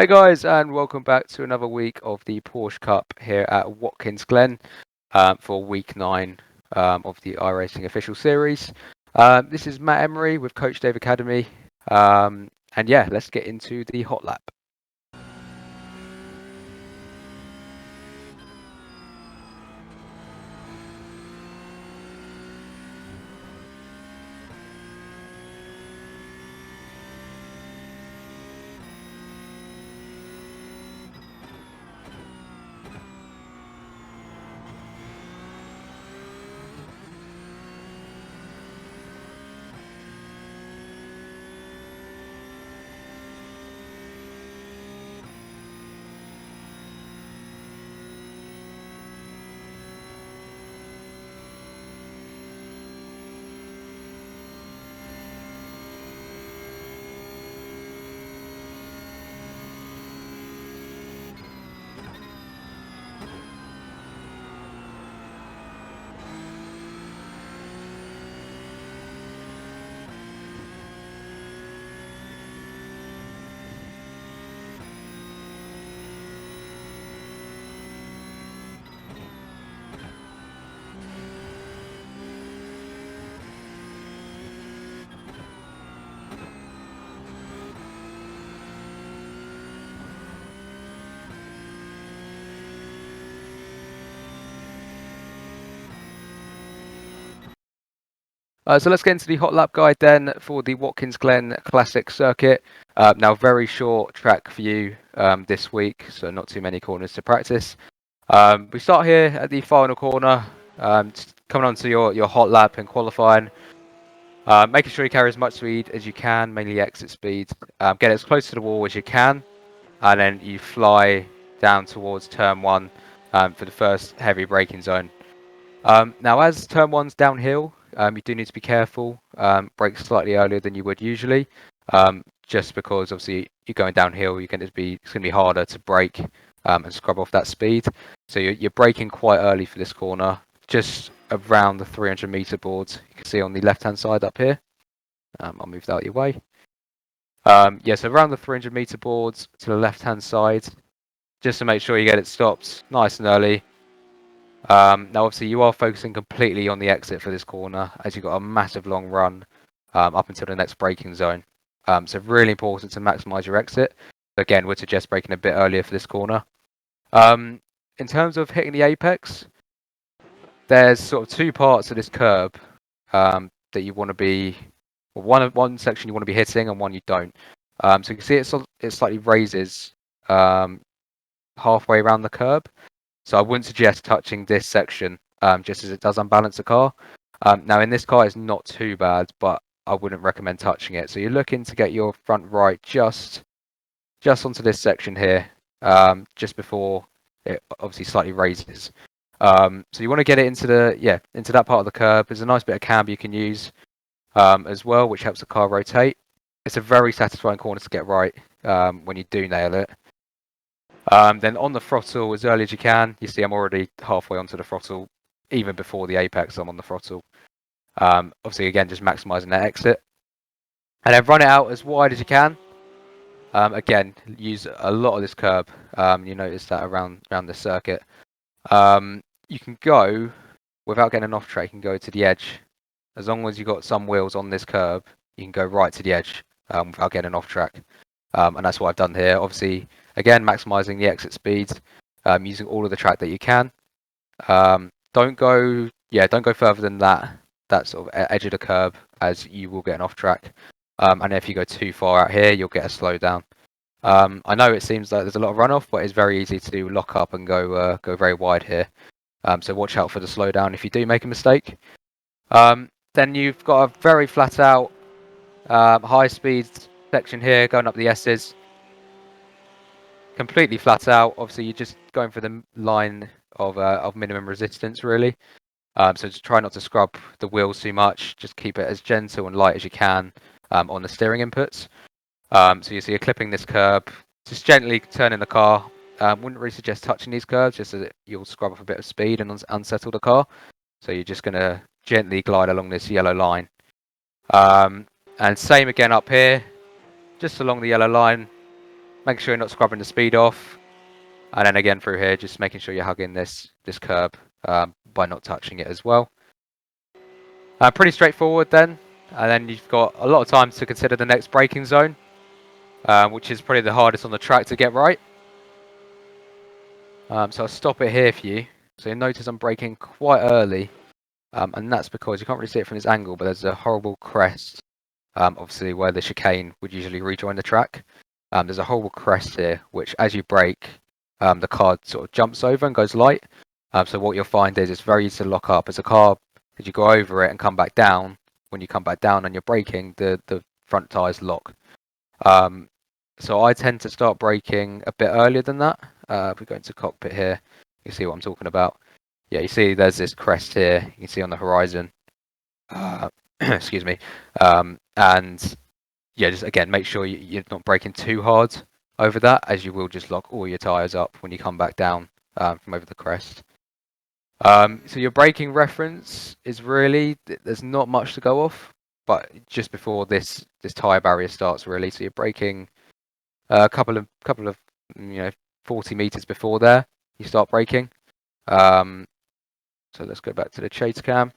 Hey guys, and welcome back to another week of the Porsche Cup here at Watkins, Glen, for week 9 of the iRacing official series. This is Matt Emery with Coach Dave Academy, and yeah, let's get into the hot lap. So let's get into the hot lap guide then for the Watkins Glen Classic Circuit. Now, very short track for you this week, so not too many corners to practice. We start here at the final corner, coming on to your hot lap and qualifying. Making sure you carry as much speed as you can, mainly exit speed. Get as close to the wall as you can, and then you fly down towards turn 1 for the first heavy braking zone. Now, as turn 1's downhill, you do need to be careful. Brake slightly earlier than you would usually, just because obviously you're going downhill. It's going to be harder to brake and scrub off that speed. So you're braking quite early for this corner, just around the 300-meter boards. You can see on the left-hand side up here. I'll move that out of your way. Yeah, so around the 300-meter boards to the left-hand side, just to make sure you get it stopped nice and early. Now, obviously, you are focusing completely on the exit for this corner, as you've got a massive long run up until the next braking zone. So really important to maximise your exit. Again, would suggest braking a bit earlier for this corner. In terms of hitting the apex, there's sort of two parts of this curb that you want to be, one section you want to be hitting and one you don't. So you can see it slightly raises halfway around the curb. So I wouldn't suggest touching this section, just as it does unbalance the car. Now in this car it's not too bad, but I wouldn't recommend touching it. So you're looking to get your front right just onto this section here, just before it obviously slightly raises. So you want to get it into that part of the curb. There's a nice bit of camber you can use as well, which helps the car rotate. It's a very satisfying corner to get right when you do nail it. Then on the throttle as early as you can. You see I'm already halfway onto the throttle, even before the apex I'm on the throttle. Obviously, again, just maximising that exit. And then run it out as wide as you can. Again, use a lot of this curb. You notice that around the circuit. You can go, without getting off track, you can go to the edge. As long as you've got some wheels on this curb, you can go right to the edge without getting off track. And that's what I've done here. Obviously, again, maximising the exit speed, using all of the track that you can. Don't go further than that sort of edge of the curb, as you will get an off track. And if you go too far out here, you'll get a slowdown. I know it seems like there's a lot of runoff, but it's very easy to lock up and go very wide here. So watch out for the slowdown if you do make a mistake. Then you've got a very flat out, high speed section here going up the S's. Completely flat out. Obviously, you're just going for the line of minimum resistance, really. So just try not to scrub the wheels too much. Just keep it as gentle and light as you can on the steering inputs. So you see you're clipping this curb, just gently turning the car. Wouldn't really suggest touching these curves, just so that you'll scrub off a bit of speed and unsettle the car. So you're just going to gently glide along this yellow line. And same again up here, just along the yellow line. Make sure you're not scrubbing the speed off. And then again through here, just making sure you're hugging this curb by not touching it as well. Pretty straightforward then. And then you've got a lot of time to consider the next braking zone, which is probably the hardest on the track to get right. So I'll stop it here for you. So you'll notice I'm braking quite early. And that's because you can't really see it from this angle, but there's a horrible crest, obviously where the chicane would usually rejoin the track. There's a horrible crest here, which as you brake, the car sort of jumps over and goes light. So what you'll find is it's very easy to lock up. As you go over it and come back down, when you come back down and you're braking, the front tyres lock. So I tend to start braking a bit earlier than that. If we go into cockpit here, you see what I'm talking about. Yeah, you see there's this crest here. You can see on the horizon. Excuse me. And yeah, just again, make sure you're not braking too hard over that, as you will just lock all your tyres up when you come back down from over the crest. So your braking reference is really, there's not much to go off, but just before this tyre barrier starts really. So you're braking a couple of 40 meters before there, you start braking. So let's go back to the chase cam.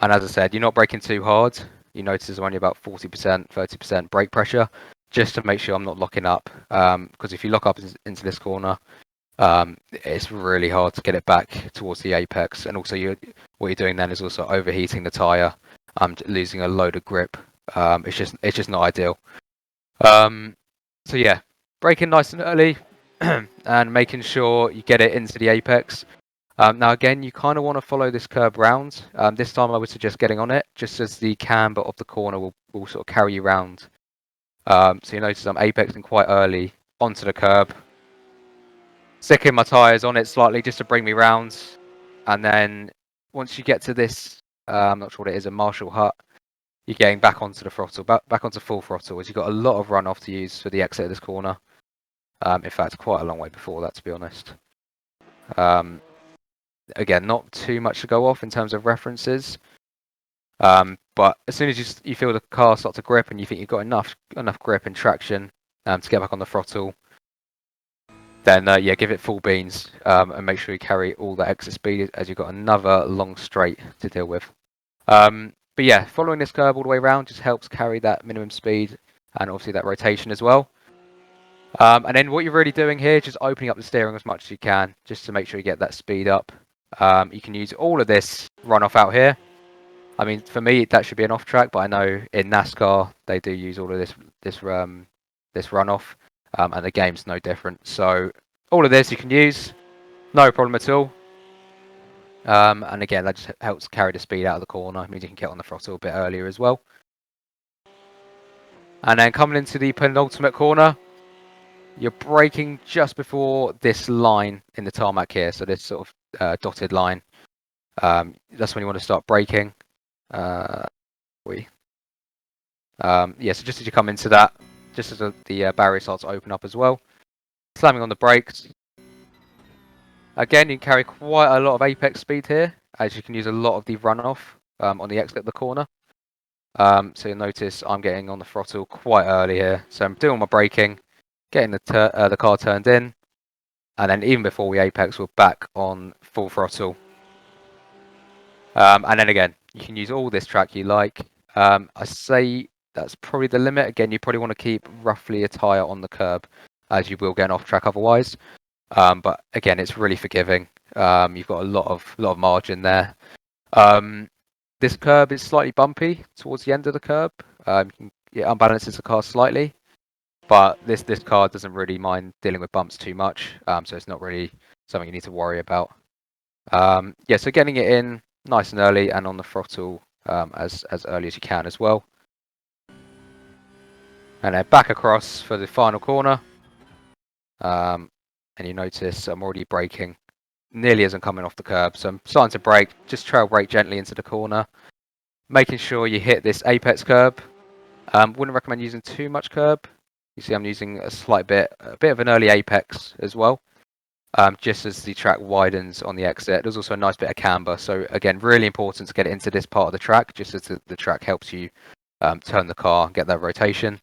And as I said, you're not braking too hard. You notice there's only about 40%, 30% brake pressure, just to make sure I'm not locking up. Because if you lock up into this corner, it's really hard to get it back towards the apex. And also, what you're doing then is also overheating the tyre, losing a load of grip. It's just not ideal. So yeah, braking nice and early and making sure you get it into the apex. Now again, you kind of want to follow this curb round. This time I would suggest getting on it, just as the camber of the corner will sort of carry you round. So you notice I'm apexing quite early onto the curb, sticking my tyres on it slightly just to bring me round. And then once you get to this, I'm not sure what it is, a Marshall hut, you're getting back onto the throttle, back onto full throttle, as you've got a lot of runoff to use for the exit of this corner. In fact, quite a long way before that, to be honest. Again, not too much to go off in terms of references. But as soon as you feel the car start to grip and you think you've got enough grip and traction to get back on the throttle, then yeah, give it full beans and make sure you carry all that exit speed, as you've got another long straight to deal with. But yeah, following this curve all the way around just helps carry that minimum speed and obviously that rotation as well. And then what you're really doing here is just opening up the steering as much as you can, just to make sure you get that speed up. You can use all of this runoff out here. I mean, for me, that should be an off track, but I know in NASCAR they do use all of this runoff, and the game's no different. So all of this you can use, no problem at all. And again, that just helps carry the speed out of the corner. It means you can get on the throttle a bit earlier as well. And then coming into the penultimate corner, you're braking just before this line in the tarmac here. So this sort of dotted line. That's when you want to start braking. Yeah, so just as you come into that, just as the barrier starts to open up as well, slamming on the brakes. Again, you can carry quite a lot of apex speed here, as you can use a lot of the runoff on the exit of the corner. So you'll notice I'm getting on the throttle quite early here. So I'm doing my braking, getting the car turned in, and then even before we apex, we're back on full throttle. And then again, you can use all this track you like. I say that's probably the limit. Again, you probably want to keep roughly a tyre on the curb, as you will get off track otherwise. But again, it's really forgiving. You've got a lot of margin there. This curb is slightly bumpy towards the end of the curb. It unbalances the car slightly, but this car doesn't really mind dealing with bumps too much. So it's not really something you need to worry about. Yeah, so getting it in nice and early and on the throttle as early as you can as well. And then back across for the final corner. And you notice I'm already braking nearly as I'm coming off the curb. So I'm starting to brake, just trail brake gently into the corner, making sure you hit this apex curb. Wouldn't recommend using too much curb. You see I'm using a bit of an early apex as well. Just as the track widens on the exit. There's also a nice bit of camber. So again, really important to get it into this part of the track, just as the track helps you turn the car and get that rotation.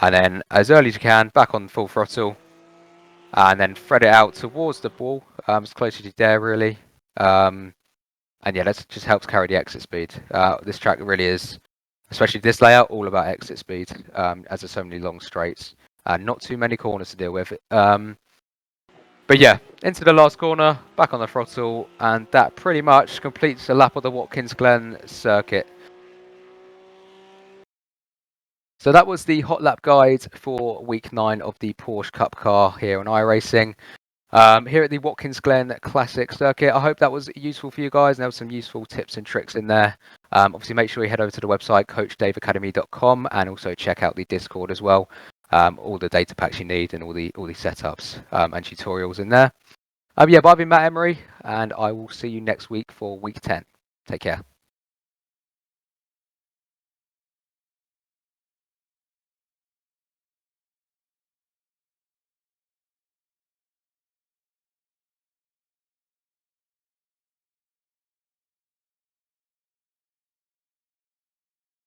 And then as early as you can, back on full throttle. And then thread it out towards the ball, as close as you dare, really. And yeah, that just helps carry the exit speed. This track really is, especially this layout, all about exit speed, as there's so many long straights and not too many corners to deal with. But yeah, into the last corner, back on the throttle, and that pretty much completes a lap of the Watkins Glen circuit. So that was the hot lap guide for week 9 of the Porsche Cup car here on iRacing. Here at the Watkins Glen Classic Circuit. I hope that was useful for you guys, and there were some useful tips and tricks in there. Obviously, make sure you head over to the website, coachdaveacademy.com, and also check out the Discord as well. All the data packs you need and all the setups and tutorials in there. Yeah, but I've been Matt Emery, and I will see you next week for week 10. Take care.